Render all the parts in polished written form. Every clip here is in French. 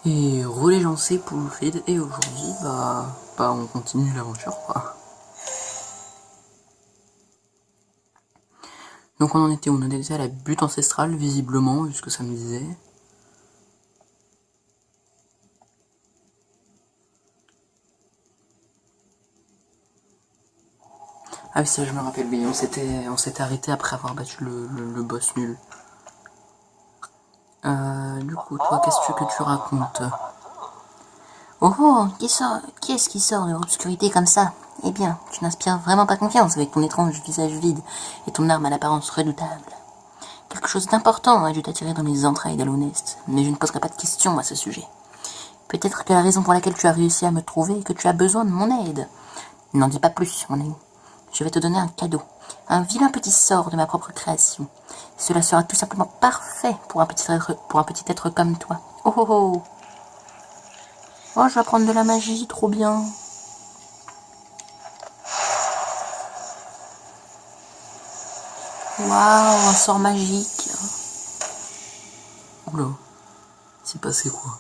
Et relais lancé pour le feed, et aujourd'hui, on continue l'aventure, quoi. Donc on en était, on en était à la butte ancestrale, visiblement, vu ce que ça me disait. Ah oui, ça je me rappelle bien, on s'était arrêté après avoir battu le boss nul. Du coup, toi, qu'est-ce que tu racontes? Oh oh, qui est-ce qui sort de l'obscurité comme ça? Eh bien, tu n'inspires vraiment pas confiance avec ton étrange visage vide et ton arme à l'apparence redoutable. Quelque chose d'important a dû t'attirer dans les entrailles d'Alonest, mais je ne poserai pas de questions à ce sujet. Peut-être que la raison pour laquelle tu as réussi à me trouver est que tu as besoin de mon aide. N'en dis pas plus, mon ami. Je vais te donner un cadeau, un vilain petit sort de ma propre création. Cela sera tout simplement parfait pour un petit être comme toi. Oh oh oh! Oh, je vais apprendre de la magie, trop bien. Waouh, un sort magique. Oula, c'est passé quoi?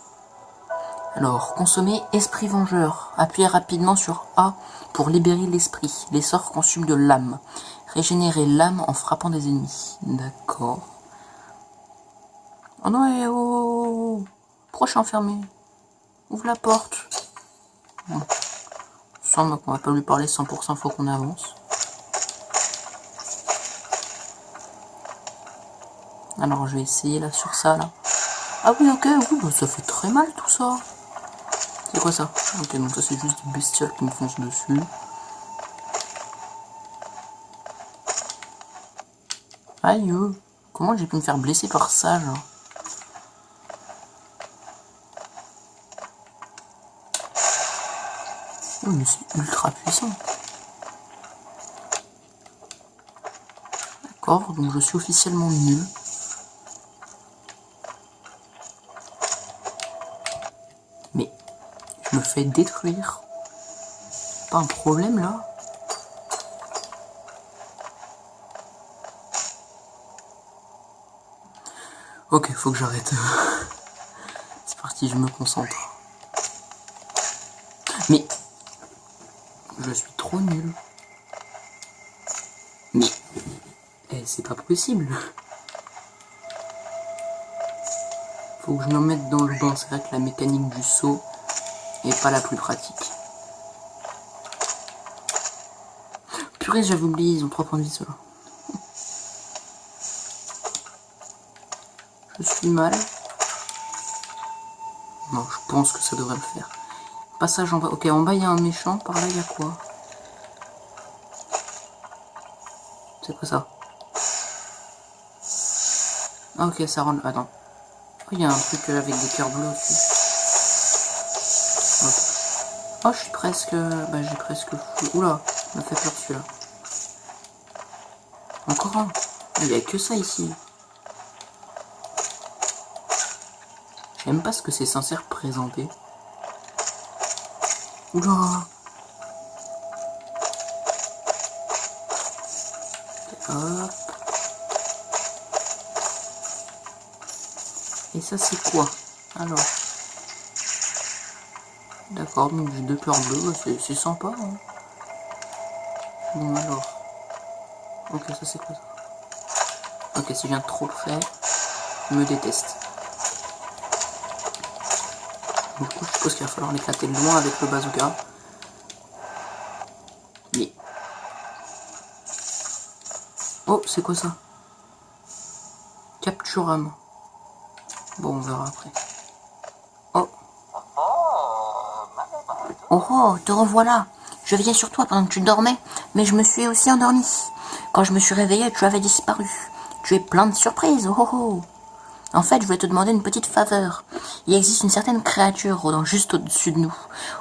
Alors, consommer Esprit Vengeur. Appuyez rapidement sur A pour libérer l'esprit. Les sorts consument de l'âme. Régénérer l'âme en frappant des ennemis. D'accord. Oh non, oh, pourquoi je suis enfermé? Ouvre la porte. Bon. Semble qu'on va pas lui parler 100%, faut qu'on avance. Alors je vais essayer là sur ça là. Ah oui, ok, oui, bah, ça fait très mal tout ça. C'est quoi ça? Ok, donc ça c'est juste des bestioles qui me foncent dessus. Aïe, comment j'ai pu me faire blesser par ça, genre? Oh, mais c'est ultra puissant. D'accord, donc je suis officiellement nul. Mais je me fais détruire. Pas un problème là? Ok, faut que j'arrête. C'est parti, je me concentre. Mais je suis trop nul. Mais c'est pas possible. Faut que je me mette dans le bain. C'est vrai que la mécanique du saut est pas la plus pratique. Purée, j'avais oublié, ils ont 3 points de vie ceux-là. Je suis mal. Non, je pense que ça devrait le faire. Passage en bas. Ok, en bas il y a un méchant. Par là il y a quoi? C'est quoi ça? Ah ok, ça rend... Attends. Oh, il y a un truc avec des cœurs bleus aussi. Okay. Oh, je suis presque... Bah, j'ai presque fou. Oula, il m'a fait peur celui-là. Encore un. Il n'y a que ça ici. J'aime pas ce que c'est censé représenter. Oula. Hop. Et ça c'est quoi? Alors. D'accord, donc j'ai 2 cœurs bleus, c'est sympa. Hein. Bon alors. Ok, ça c'est quoi ça? Ok, si je viens trop près, il me déteste. Du coup, je suppose qu'il va falloir l'éclater de loin avec le bazooka. Mais... Oh, c'est quoi ça? Capturam. Bon, on verra après. Oh. Oh oh, te revoilà. Je veillais sur toi pendant que tu dormais, mais je me suis aussi endormi. Quand je me suis réveillée, tu avais disparu. Tu es plein de surprises, oh oh oh. En fait, je voulais te demander une petite faveur. Il existe une certaine créature rôdant juste au-dessus de nous,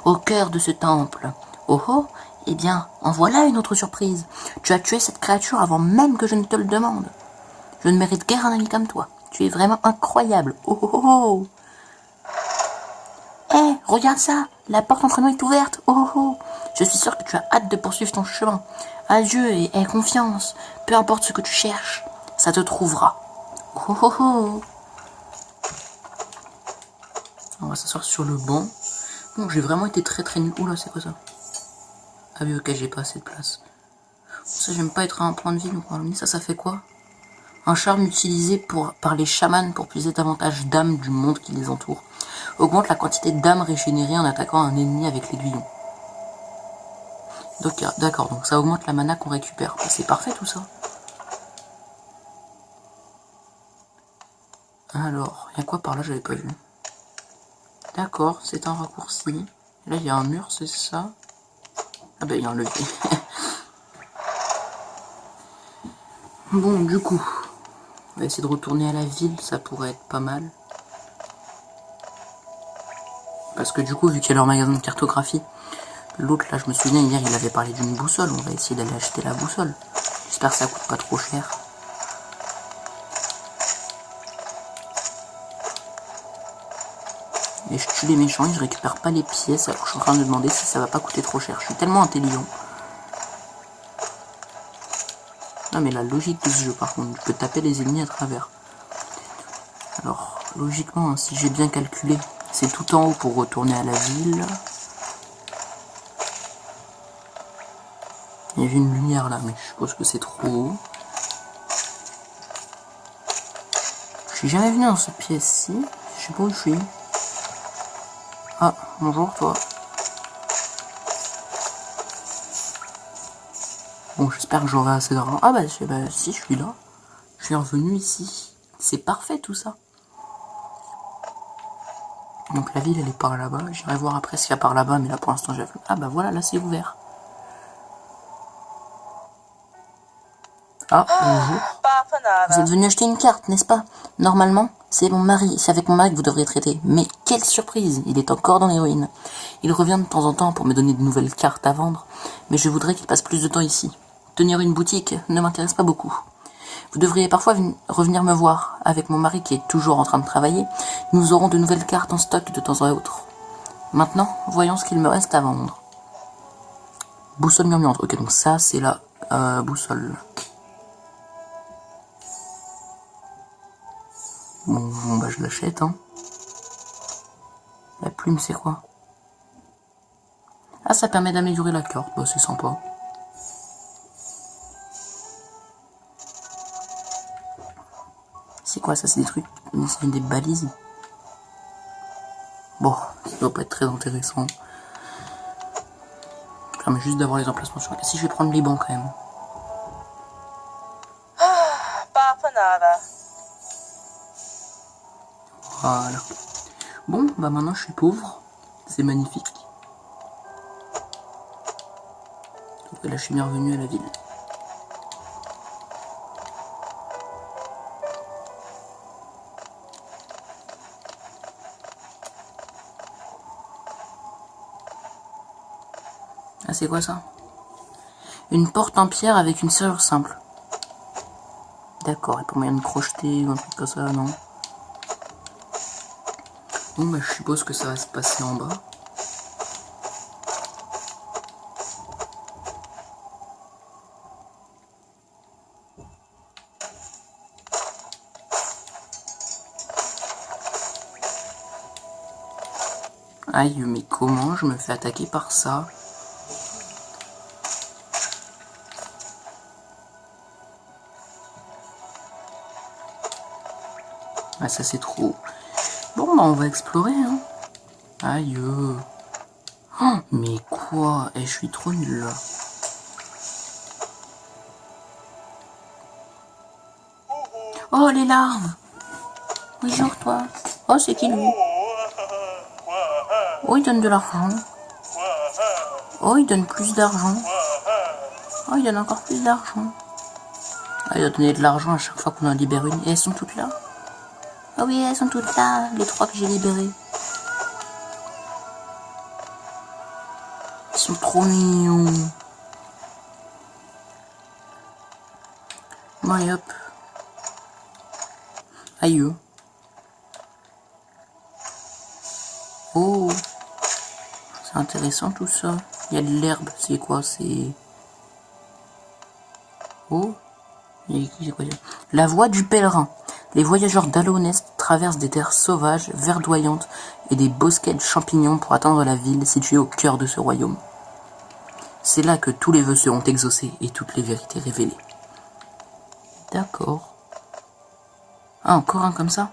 au cœur de ce temple. Oh oh, eh bien, en voilà une autre surprise. Tu as tué cette créature avant même que je ne te le demande. Je ne mérite guère un ami comme toi. Tu es vraiment incroyable. Oh oh oh oh. Hé, regarde ça. La porte entre nous est ouverte. Oh oh oh. Je suis sûre que tu as hâte de poursuivre ton chemin. Adieu et aie confiance. Peu importe ce que tu cherches, ça te trouvera. Oh oh oh. On va s'asseoir sur le banc. Bon, j'ai vraiment été très nul. Oula, c'est quoi ça? Ah oui, ok, j'ai pas assez de place. Ça, j'aime pas être à un point de vie, donc ça fait quoi? Un charme utilisé par les chamans pour puiser davantage d'âmes du monde qui les entoure. Augmente la quantité d'âmes régénérées en attaquant un ennemi avec l'aiguillon. D'accord, donc ça augmente la mana qu'on récupère. Bah, c'est parfait tout ça. Alors, il y a quoi par là? J'avais pas vu. D'accord, c'est un raccourci. Là, il y a un mur, c'est ça? Ah bah, il y a un levier. Bon, du coup, on va essayer de retourner à la ville, ça pourrait être pas mal. Parce que du coup, vu qu'il y a leur magasin de cartographie, l'autre, là, je me souviens, hier, il avait parlé d'une boussole. On va essayer d'aller acheter la boussole. J'espère que ça coûte pas trop cher. Et je tue les méchants et je récupère pas les pièces. Alors je suis en train de me demander si ça va pas coûter trop cher. Je suis tellement intelligent. Non mais la logique de ce jeu par contre, je peux taper les ennemis à travers. Alors logiquement, si j'ai bien calculé, c'est tout en haut pour retourner à la ville. Il y avait une lumière là, mais je suppose que c'est trop haut. Je suis jamais venu dans cette pièce-ci. Je sais pas où je suis. Ah, bonjour toi. Bon, j'espère que j'aurai assez d'argent. Ah bah, si, je suis là. Je suis revenu ici. C'est parfait tout ça. Donc la ville, elle est par là-bas. J'irai voir après ce qu'il y a par là-bas, mais là pour l'instant j'ai... Ah bah voilà, là c'est ouvert. Ah, bonjour. Vous êtes venu acheter une carte, n'est-ce pas? Normalement, c'est mon mari, c'est avec mon mari que vous devriez traiter. Mais quelle surprise, il est encore dans les ruines. Il revient de temps en temps pour me donner de nouvelles cartes à vendre, mais je voudrais qu'il passe plus de temps ici. Tenir une boutique ne m'intéresse pas beaucoup. Vous devriez parfois revenir me voir. Avec mon mari qui est toujours en train de travailler, nous aurons de nouvelles cartes en stock de temps à autre. Maintenant, voyons ce qu'il me reste à vendre. Boussole murmurante. Ok, donc ça, c'est la boussole. Bon, bah je l'achète, hein. La plume, c'est quoi? Ah, ça permet d'améliorer la carte. Bah, c'est sympa. C'est quoi ça? C'est des trucs... C'est des balises. Bon, ça doit pas être très intéressant. Ça permet juste d'avoir les emplacements sur... Si je vais prendre les bancs quand même. Voilà. Bon, bah maintenant je suis pauvre. C'est magnifique. Et là je suis bien revenu à la ville. Ah, c'est quoi ça? Une porte en pierre avec une serrure simple. D'accord, et pour moyen de crocheter ou un truc comme ça, non? Bon, bah je suppose que ça va se passer en bas. Aïe, mais comment je me fais attaquer par ça? Ah, ça c'est trop. Bon, bah on va explorer, hein. Aïe. Oh, mais quoi? Je suis trop nul là. Oh, les larves! Bonjour toi. Oh, c'est qui lui? Oh, il donne de l'argent. Oh, il donne plus d'argent. Oh, il donne encore plus d'argent. Ah, il va donner de l'argent à chaque fois qu'on en libère une. Et elles sont toutes là? Ah oui, elles sont toutes là, les 3 que j'ai libérées. Ils sont trop mignons. Bon, allez hop. Aïe. Oh. C'est intéressant tout ça. Il y a de l'herbe, c'est quoi? C'est... Oh. C'est quoi? La voie du pèlerin. Les voyageurs d'Alonest traverse des terres sauvages, verdoyantes et des bosquets de champignons pour atteindre la ville située au cœur de ce royaume. C'est là que tous les vœux seront exaucés et toutes les vérités révélées. D'accord. Ah, encore un comme ça?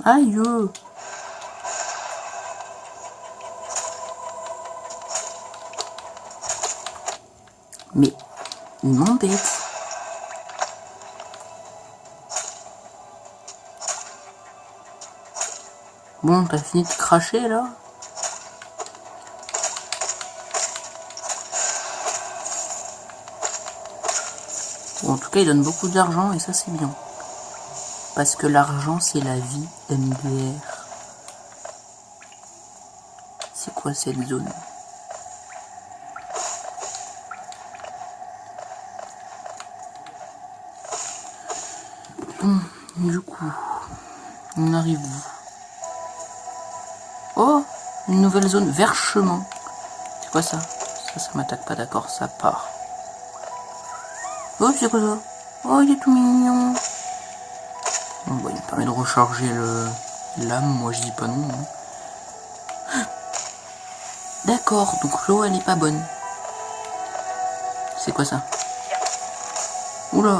Aïe! Mais il m'embête. Bon, t'as fini de cracher là? Bon, en tout cas, il donne beaucoup d'argent et ça c'est bien. Parce que l'argent c'est la vie, MDR. C'est quoi cette zone? Bon, du coup, on arrive où? Oh, une nouvelle zone, Verchement. C'est quoi ça? Ça m'attaque pas, d'accord, ça part. Oh, c'est quoi ça? Oh, il est tout mignon. Bon, bah, il me permet de recharger l'âme, moi je dis pas non. Hein. D'accord, donc l'eau elle est pas bonne. C'est quoi ça? Oula!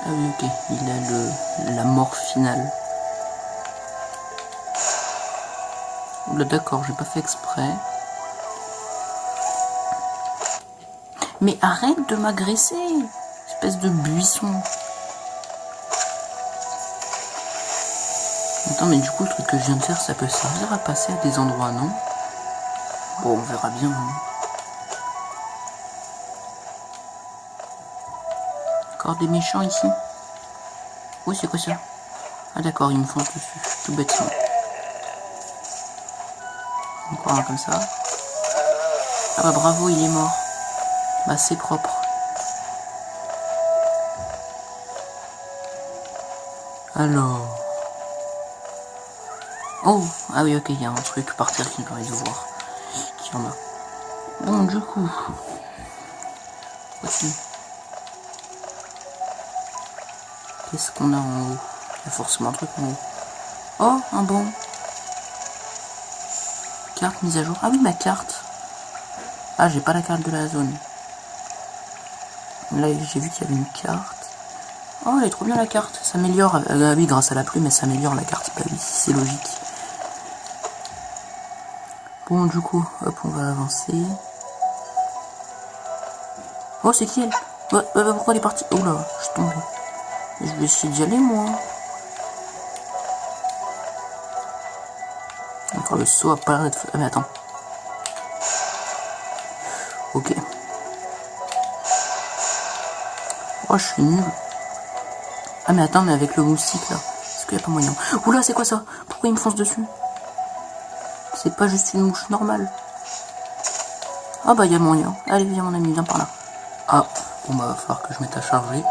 Ah oui, ok, il a la mort finale. Oula, d'accord, j'ai pas fait exprès. Mais arrête de m'agresser, espèce de buisson. Attends, mais du coup, le truc que je viens de faire, ça peut servir à passer à des endroits, non? Bon, on verra bien. Hein. Encore des méchants ici? Oh, c'est quoi ça? Ah d'accord, ils me foncent dessus, tout bêtement. Encore un comme ça. Ah bah bravo, il est mort. Bah c'est propre. Alors... Oh, ah oui, ok, il y a un truc par terre qui me permet de voir. Qu'il y en a. Bon, du coup... Voici. Qu'est-ce qu'on a en haut? Il y a forcément un truc en haut. Oh, un bon. Carte mise à jour. Ah oui, ma carte. Ah, j'ai pas la carte de la zone. Là, j'ai vu qu'il y avait une carte. Oh, elle est trop bien la carte. Ça améliore. Oui, grâce à la pluie, mais ça améliore la carte. Bah oui, c'est logique. Bon, du coup, hop, on va avancer. Oh, c'est qui elle? Pourquoi elle est partie? Oh là, je suis tombé. Je vais essayer d'y aller, moi. Encore le saut à pas l'air d'être fait. Ah, mais attends. Ok. Oh, je suis nul. Ah, mais attends, mais avec le moustique, là. Est-ce qu'il n'y a pas moyen? Oula, c'est quoi ça? Pourquoi il me fonce dessus? C'est pas juste une mouche normale. Ah, bah, il y a moyen. Allez, viens, mon ami, viens par là. Ah, bon, bah, va falloir que je mette à charger.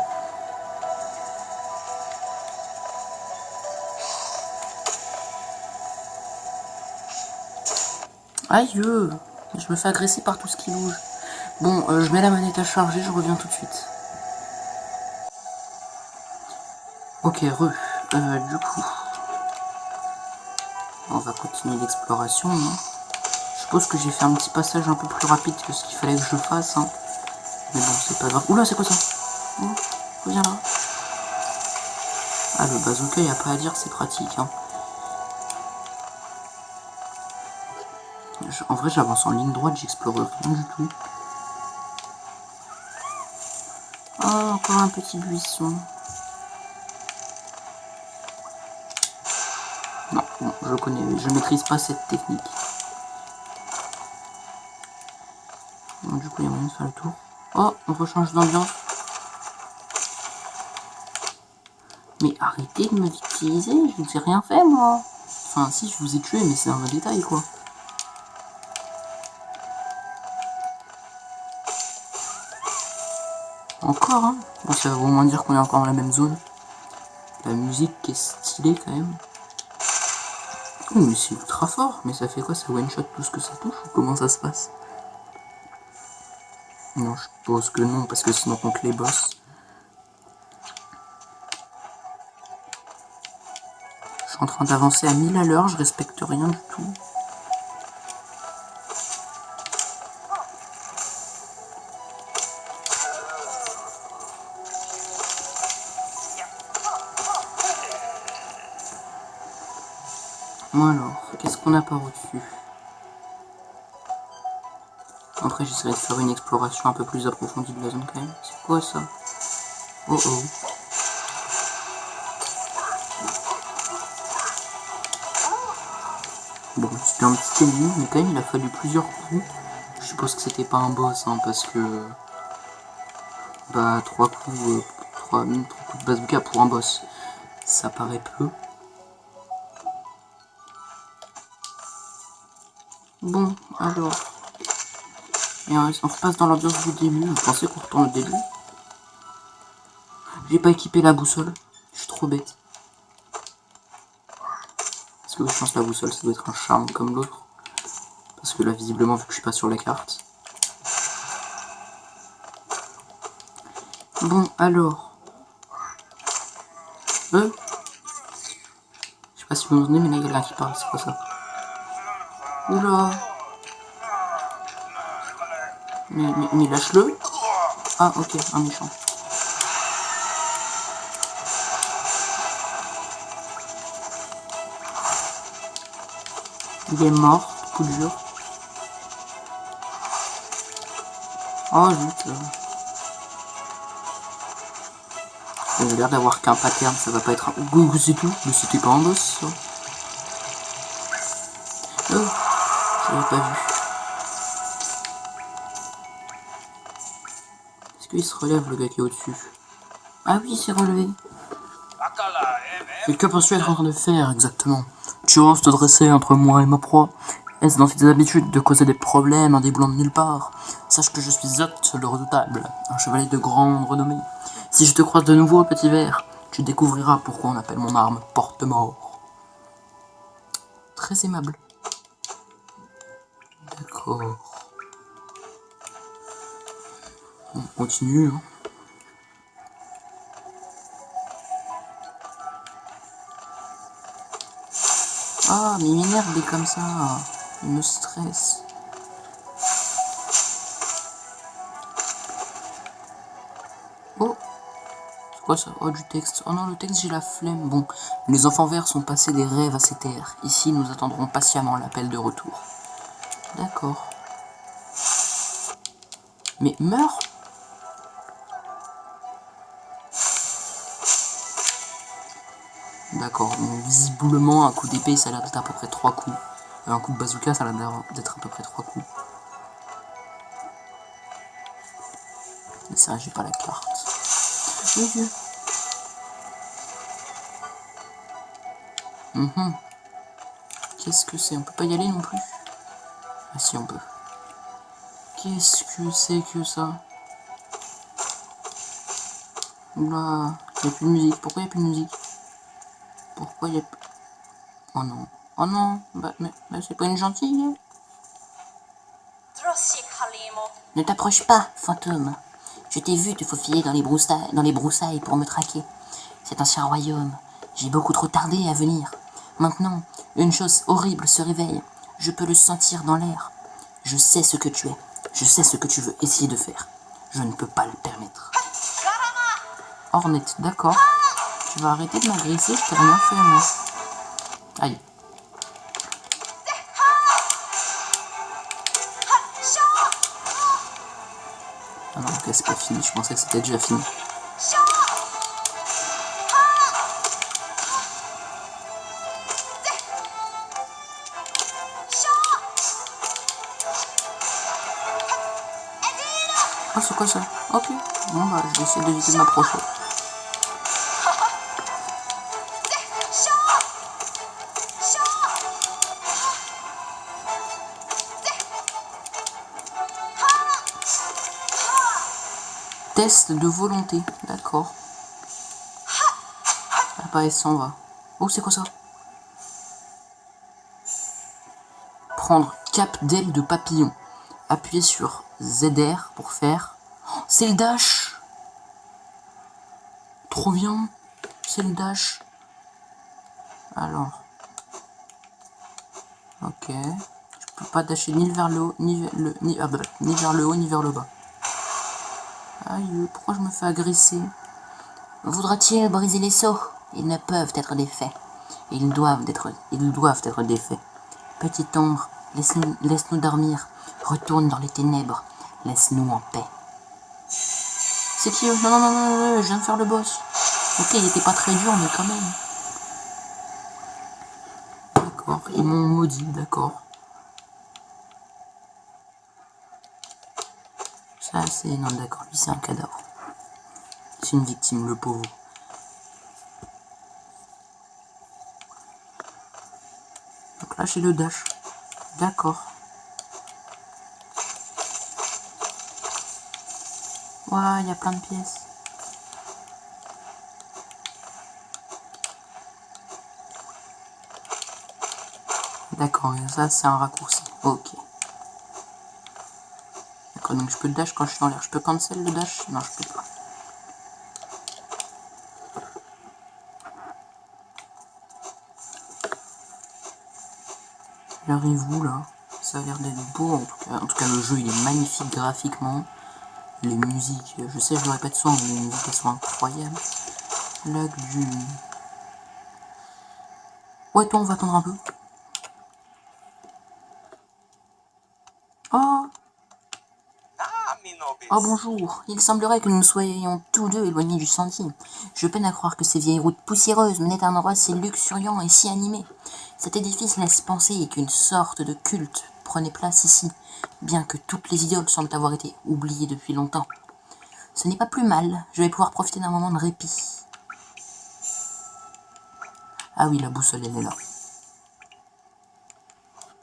Aïe, je me fais agresser par tout ce qui bouge. Bon, je mets la manette à charger, je reviens tout de suite. Ok, du coup, on va continuer l'exploration. Hein. Je suppose que j'ai fait un petit passage un peu plus rapide que ce qu'il fallait que je fasse. Hein. Mais bon, c'est pas grave. Oula, c'est quoi ça? Oh, reviens là. Ah, le bazooka, y a pas à dire, c'est pratique. Hein. En vrai, j'avance en ligne droite, j'explore rien du tout. Oh, encore un petit buisson. Non, bon, je connais, je maîtrise pas cette technique. Bon, du coup, il y a moyen de faire le tour. Oh, on rechange d'ambiance. Mais arrêtez de me victimiser, je vous ai rien fait, moi. Enfin, si, je vous ai tué, mais c'est un détail, quoi. Encore, hein. Bon, ça veut au moins dire qu'on est encore dans la même zone. La musique qui est stylée, quand même. Oh, mais c'est ultra fort. Mais ça fait quoi? Ça one-shot tout ce que ça touche? Ou comment ça se passe? Non, je suppose que non, parce que sinon on compte les boss. Je suis en train d'avancer à 1000 à l'heure, je respecte rien du tout. Bon alors, qu'est-ce qu'on a par au-dessus? Après j'essaierai de faire une exploration un peu plus approfondie de la zone quand même. C'est quoi ça? Oh oh. Bon, c'était un petit ennemi, mais quand même il a fallu plusieurs coups. Je suppose que c'était pas un boss, hein, parce que... Bah, 3 coups, 3 coups de bazooka pour un boss, ça paraît peu. Bon, alors... Et on repasse dans l'ambiance du début. Vous pensez qu'on retourne au début? J'ai pas équipé la boussole. Je suis trop bête. Parce que je pense que la boussole, ça doit être un charme comme l'autre. Parce que là, visiblement, vu que je suis pas sur la carte. Bon, alors... Je sais pas si vous m'entendez, mais là, il y a quelqu'un qui parle. C'est quoi ça? Oula! Mais lâche-le! Ah, ok, un méchant. Il est mort, coup dur. Oh zut. Il a l'air d'avoir qu'un pattern, ça va pas être un... C'est tout, mais c'était pas un boss ça. Oh, j'avais pas vu. Est-ce qu'il se relève le gars qui est au-dessus? Ah oui, il s'est relevé. Et que penses-tu être en train de faire exactement? Tu oses te dresser entre moi et ma proie? Est-ce dans tes habitudes de causer des problèmes indéboulants de nulle part? Sache que je suis Zot, le redoutable, un chevalier de grande renommée. Si je te croise de nouveau, petit verre, tu découvriras pourquoi on appelle mon arme porte-mort. Très aimable. D'accord. On continue, hein. Ah, mais il m'énerve des comme ça. Il me stresse. Oh, c'est quoi ça? Oh, du texte. Oh non, le texte, j'ai la flemme. Bon, les enfants verts sont passés des rêves à ces terres. Ici, nous attendrons patiemment l'appel de retour. D'accord. Mais meurs? D'accord, donc visiblement, un coup d'épée, ça a l'air d'être à peu près 3 coups. Un coup de bazooka, ça a l'air d'être à peu près 3 coups. Mais ça, j'ai pas la carte. Mon Dieu. Qu'est-ce que c'est? On peut pas y aller non plus? Ah si, on peut. Qu'est-ce que c'est que ça? Oula, il n'y a plus de musique. Pourquoi il n'y a plus de musique? Pourquoi il y a plus... Oh non. Oh non, mais c'est pas une gentille. Ne t'approche pas, fantôme. Je t'ai vu te faufiler dans les broussailles pour me traquer. Cet ancien royaume, j'ai beaucoup trop tardé à venir. Maintenant, une chose horrible se réveille. Je peux le sentir dans l'air. Je sais ce que tu es. Je sais ce que tu veux essayer de faire. Je ne peux pas le permettre. Ornette, d'accord. Tu vas arrêter de m'agresser, je t'ai rien fait, moi. Aïe. Ah non, ok, c'est pas fini. Je pensais que c'était déjà fini. Ah, c'est quoi ça? Ok. Bon, bah, je vais essayer d'éviter de m'approcher. Test de volonté, d'accord. Ah bah elle s'en va. Oh, c'est quoi ça? Prendre cap d'aile de papillon. appuyer sur ZR pour faire... Oh, c'est le dash! Trop bien! C'est le dash. Alors. Ok. Je peux pas dasher ni vers le haut, ni vers le haut, ni vers le bas. Aïe, pourquoi je me fais agresser? Voudra-t-il briser les seaux? Ils ne peuvent être défaits. Ils doivent être défaits. Petite ombre, laisse-nous dormir. Retourne dans les ténèbres. Laisse-nous en paix. C'est qui? Non, non, non, non, je viens de faire le boss. Ok, il était pas très dur, mais quand même. D'accord, ils m'ont maudit, d'accord. Ça, c'est... Non, d'accord, lui, c'est un cadavre. C'est une victime, le pauvre. Donc là, j'ai le dash. D'accord. Waouh, il y a plein de pièces. D'accord, ça, c'est un raccourci. Ok. D'accord, donc je peux dash quand je suis en l'air. Je peux cancel le dash? Non, je peux pas. Il arrive où, là? Ça a l'air d'être beau, en tout cas. En tout cas, le jeu, il est magnifique graphiquement. Les musiques, je sais, je le répète souvent, mais les musiques, elles sont incroyables. Lac du... Ouais, toi, on va attendre un peu. Oh! Oh bonjour, il semblerait que nous soyons tous deux éloignés du sentier. Je peine à croire que ces vieilles routes poussiéreuses menaient à un endroit si luxuriant et si animé. Cet édifice laisse penser qu'une sorte de culte prenait place ici, bien que toutes les idioles semblent avoir été oubliées depuis longtemps. Ce n'est pas plus mal, je vais pouvoir profiter d'un moment de répit. Ah oui, la boussole, elle est là.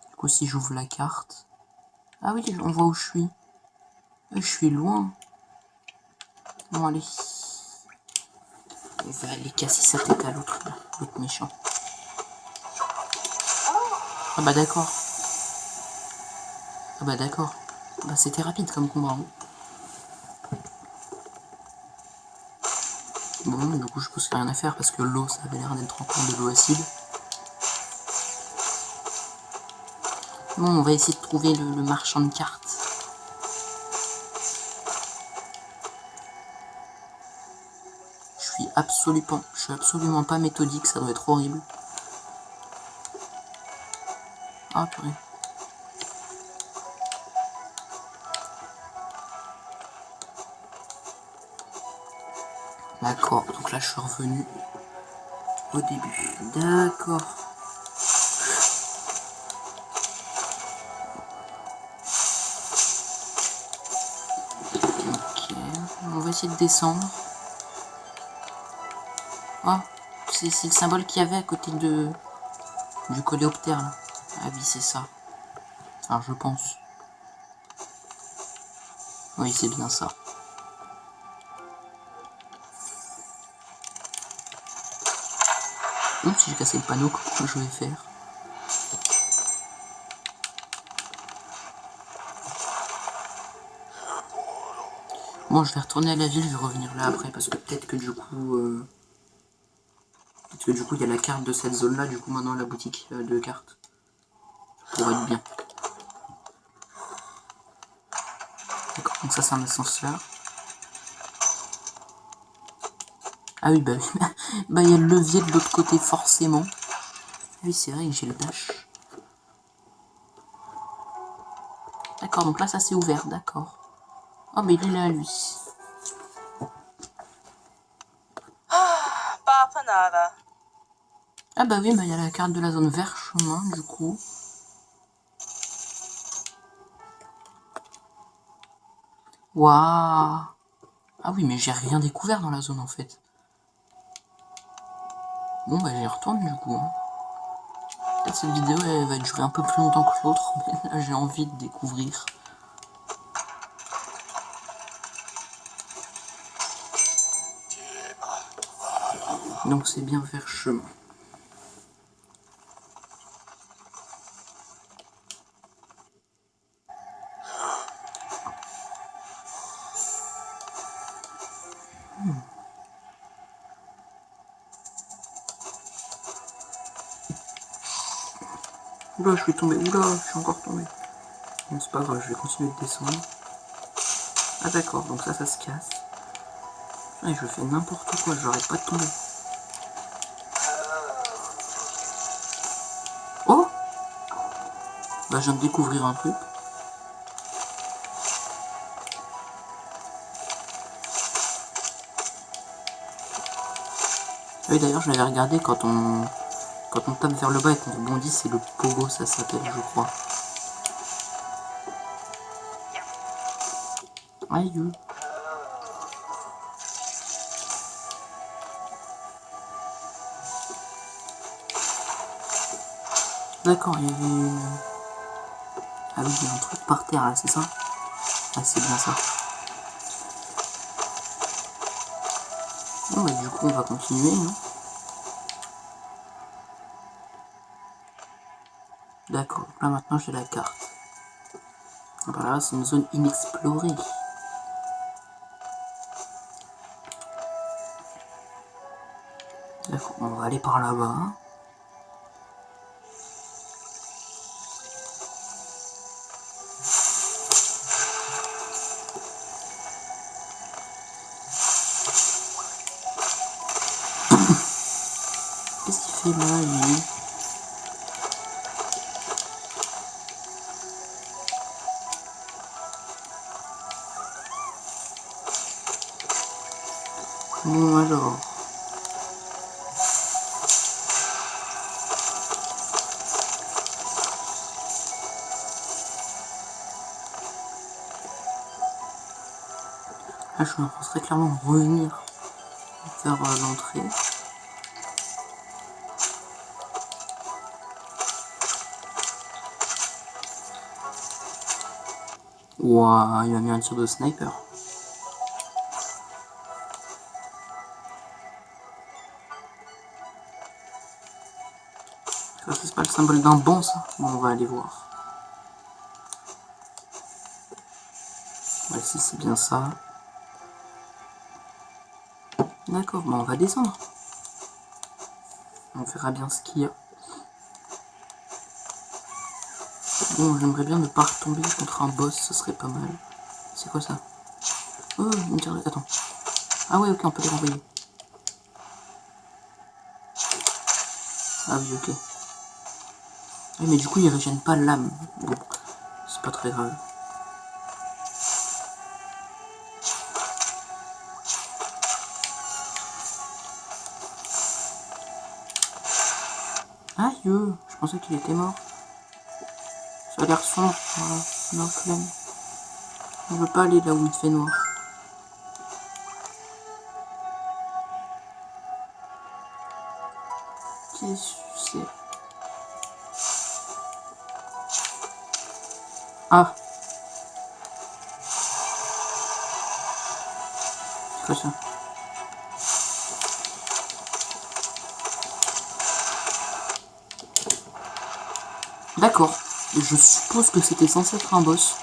Du coup, si j'ouvre la carte... Ah oui, on voit où je suis. Je suis loin. Bon, allez. On va aller casser sa tête à l'autre méchant. Ah bah d'accord. Ah bah d'accord. Bah c'était rapide comme combat. Hein. Bon, du coup je pense qu'il n'y a rien à faire parce que l'eau, ça avait l'air d'être encore de l'eau acide. Bon, on va essayer de trouver le marchand de cartes. Je suis absolument pas méthodique, ça doit être horrible. Ah purée. D'accord, donc là je suis revenu au début. D'accord. Ok, on va essayer de descendre. Oh, c'est le symbole qu'il y avait à côté du coléoptère là. Ah oui, c'est ça. Alors je pense. Oui, c'est bien ça. Oups, j'ai cassé le panneau, comment je vais faire? Bon, je vais retourner à la ville, je vais revenir là après, parce que peut-être que du coup... il y a la carte de cette zone-là, du coup maintenant la boutique de cartes. Ça pourrait être bien. D'accord, donc ça c'est un ascenseur. Ah oui, bah oui, bah il y a le levier de l'autre côté forcément. Ah oui, c'est vrai que j'ai le dash. D'accord, donc là ça c'est ouvert, d'accord. Oh, mais il est là lui. Ah bah oui, bah il y a la carte de la zone vert chemin, du coup. Waouh! Ah oui, mais j'ai rien découvert dans la zone en fait. Bon bah j'y retourne du coup. Hein. Peut-être cette vidéo elle va durer un peu plus longtemps que l'autre, mais là j'ai envie de découvrir. Donc c'est bien vers chemin. Oula, je suis tombé. Oula, je suis encore tombé. Bon, c'est pas grave, je vais continuer de descendre. Ah d'accord, donc ça se casse. Et je fais n'importe quoi, j'arrête pas de tomber. Oh, bah je viens de découvrir un truc. Oui, d'ailleurs, je l'avais regardé quand on tape vers le bas et qu'on rebondit, c'est le pogo, ça s'appelle, je crois. Aïe. D'accord, il y avait une... Ah oui, il y a un truc par terre là, c'est ça? Ah, c'est bien ça. Bon, bah du coup, on va continuer, non? D'accord, là maintenant j'ai la carte. Ah bah là, c'est une zone inexplorée. D'accord, on va aller par là-bas. Qu'est-ce qu'il fait là, lui? Bon alors... Là, je pense très clairement revenir vers l'entrée. Ouah, il a mis un tir de sniper. Ça, c'est pas le symbole d'un banc, ça? Bon, on va aller voir. Ouais, si c'est bien ça. D'accord, bon, on va descendre. On verra bien ce qu'il y a. Bon, j'aimerais bien ne pas retomber contre un boss, ce serait pas mal. C'est quoi ça? Oh, une tire de... Attends. Ah ouais, ok, on peut les renvoyer. Ah oui, ok. Oui, mais du coup, ils régènent pas l'âme. Bon, c'est pas très grave. Aïe, je pensais qu'il était mort. Ça a l'air sombre. Non, flemme. On veut pas aller là où il fait noir. Qu'est-ce que c'est? Ah, c'est quoi ça? D'accord. Je suppose que c'était censé être un boss.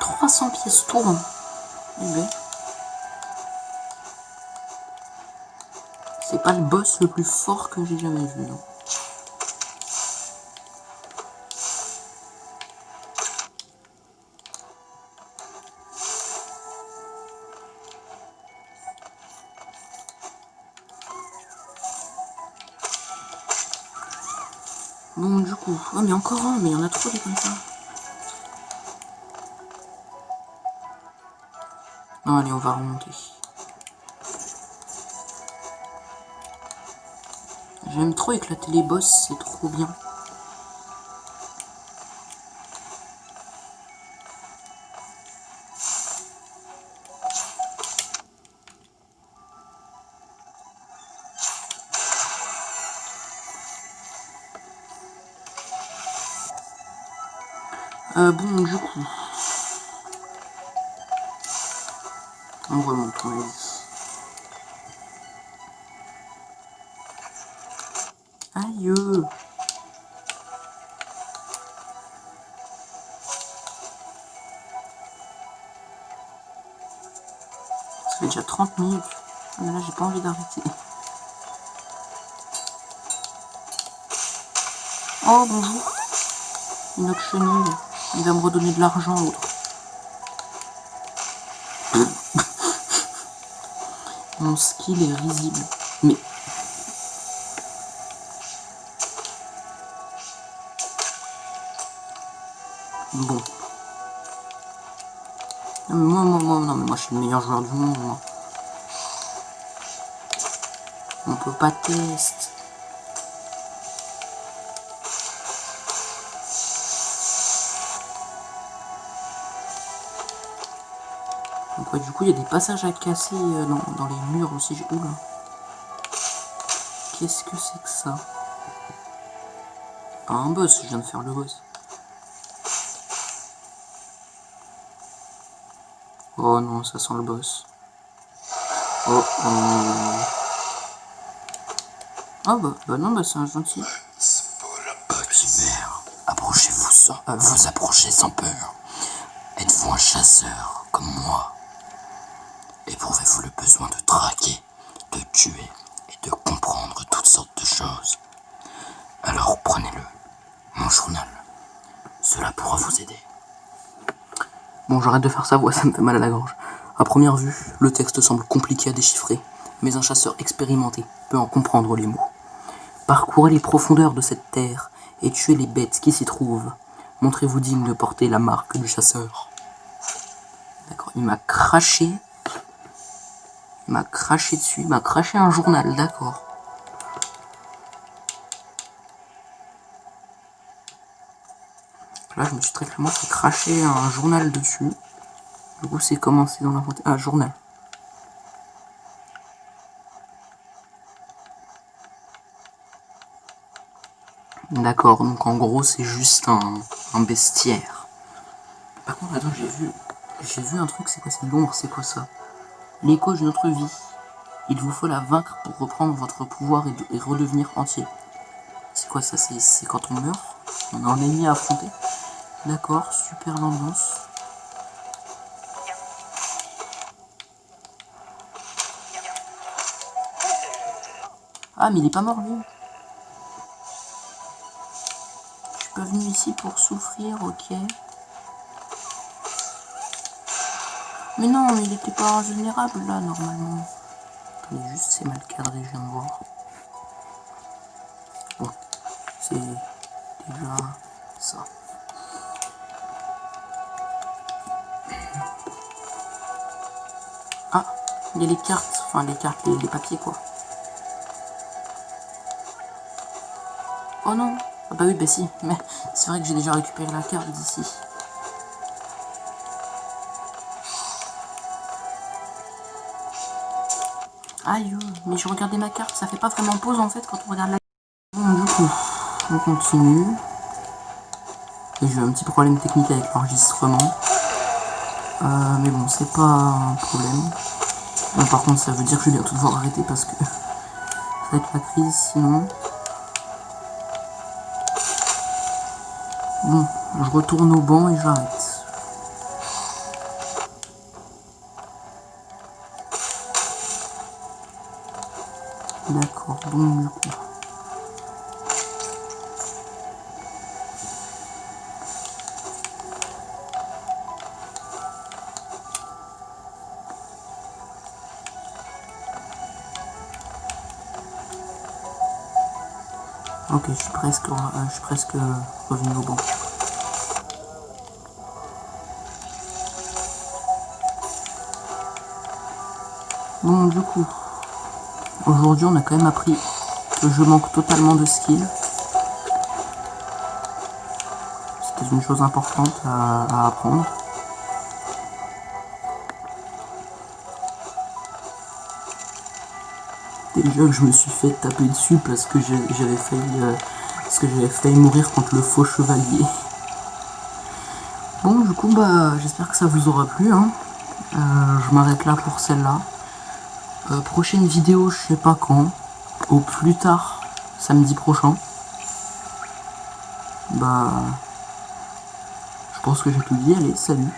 300 pièces tournent. Eh ben. C'est pas le boss le plus fort que j'ai jamais vu, non. Bon, du coup... Oh, mais encore un, mais il y en a trop des comme ça. Non, allez, on va remonter. J'aime trop éclater les boss, c'est trop bien. Bon, du coup... On remonte, on a dit. Aïe. Ça fait déjà 30 minutes. Mais là, j'ai pas envie d'arrêter. Oh, bonjour. Une autre chenille. Il va me redonner de l'argent, l'autre. Mon skill est risible. Mais... Bon. Non, mais moi, je suis le meilleur joueur du monde, moi. On peut pas tester. Donc ouais, du coup, il y a des passages à casser dans les murs aussi. Oula. Qu'est-ce que c'est que ça? Ah, un boss, je viens de faire le boss. Oh non, ça sent le boss. Oh, ah bah non, bah c'est un gentil. Petit verre, vous approchez sans peur. Êtes-vous un chasseur comme moi? Éprouvez-vous le besoin de traquer, de tuer et de comprendre toutes sortes de choses? Alors prenez-le, mon journal. Cela pourra vous aider. Bon, j'arrête de faire sa voix, ça me fait mal à la gorge. À première vue, le texte semble compliqué à déchiffrer, mais un chasseur expérimenté peut en comprendre les mots. Parcourez les profondeurs de cette terre et tuez les bêtes qui s'y trouvent. Montrez-vous digne de porter la marque du chasseur. D'accord, il m'a craché. Il m'a craché dessus, il m'a craché un journal, d'accord. Là, je me suis très clairement fait cracher un journal dessus. Du coup, c'est commencé dans l'inventaire. Ah, journal. D'accord, donc en gros, c'est juste un bestiaire. Par contre, attends, j'ai vu un truc, c'est quoi? C'est l'ombre, c'est quoi ça? L'écho de notre vie. Il vous faut la vaincre pour reprendre votre pouvoir et redevenir entier. C'est quoi ça? C'est quand on meurt? On a un ennemi à affronter? D'accord, super l'ambiance. Ah, mais il est pas mort, lui. Je suis pas venu ici pour souffrir, ok. Mais non, il était pas invulnérable, là, normalement. Attendez, juste, c'est mal cadré, je viens de voir. Bon, c'est déjà ça. Ah, il y a les cartes, enfin les cartes, les papiers, quoi. Oh non. Ah bah oui, bah si, mais c'est vrai que j'ai déjà récupéré la carte d'ici. Aïe, mais je regardais ma carte, ça fait pas vraiment pause en fait quand on regarde la carte. Bon, du coup, on continue. Et j'ai eu un petit problème technique avec l'enregistrement. Mais bon, c'est pas un problème. Par contre, ça veut dire que je vais bientôt devoir arrêter parce que ça va être la crise sinon. Bon, je retourne au banc et j'arrête. D'accord, donc du coup. Ok, je suis presque revenu au banc. Bon, du coup, aujourd'hui on a quand même appris que je manque totalement de skill. C'était une chose importante à apprendre. Déjà que je me suis fait taper dessus parce que j'avais failli mourir contre le faux chevalier. Bon, du coup, bah, j'espère que ça vous aura plu. Hein. Je m'arrête là pour celle-là. Prochaine vidéo, je sais pas quand. Au plus tard, samedi prochain. Bah, je pense que j'ai tout dit. Allez, salut.